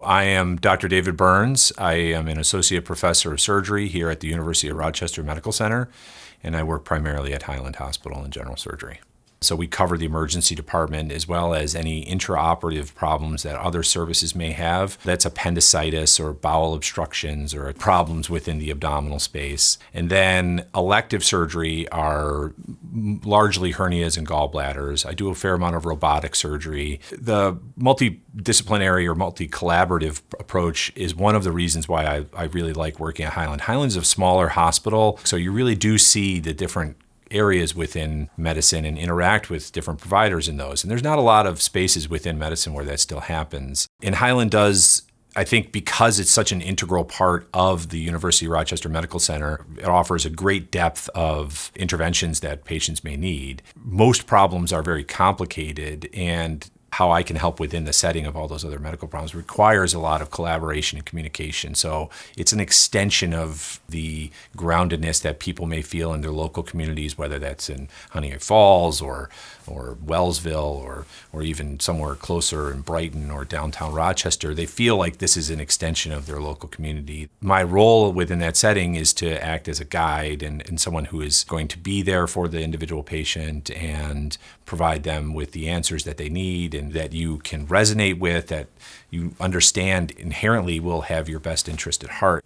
I am Dr. David Burns. I am an associate professor of surgery here at the University of Rochester Medical Center, and I work primarily at Highland Hospital in general surgery. So we cover the emergency department as well as any intraoperative problems that other services may have. That's appendicitis or bowel obstructions or problems within the abdominal space. And then elective surgery are largely hernias and gallbladders. I do a fair amount of robotic surgery. The multidisciplinary or multi-collaborative approach is one of the reasons why I really like working at Highland. Highland's a smaller hospital, so you really do see the different areas within medicine and interact with different providers in those. And there's not a lot of spaces within medicine where that still happens. And Highland does, I think, because it's such an integral part of the University of Rochester Medical Center, it offers a great depth of interventions that patients may need. Most problems are very complicated, and how I can help within the setting of all those other medical problems requires a lot of collaboration and communication. So it's an extension of the groundedness that people may feel in their local communities, whether that's in Honey Falls or Wellsville or even somewhere closer in Brighton or downtown Rochester. They feel like this is an extension of their local community. My role within that setting is to act as a guide and someone who is going to be there for the individual patient and provide them with the answers that they need and that you can resonate with, that you understand inherently will have your best interest at heart.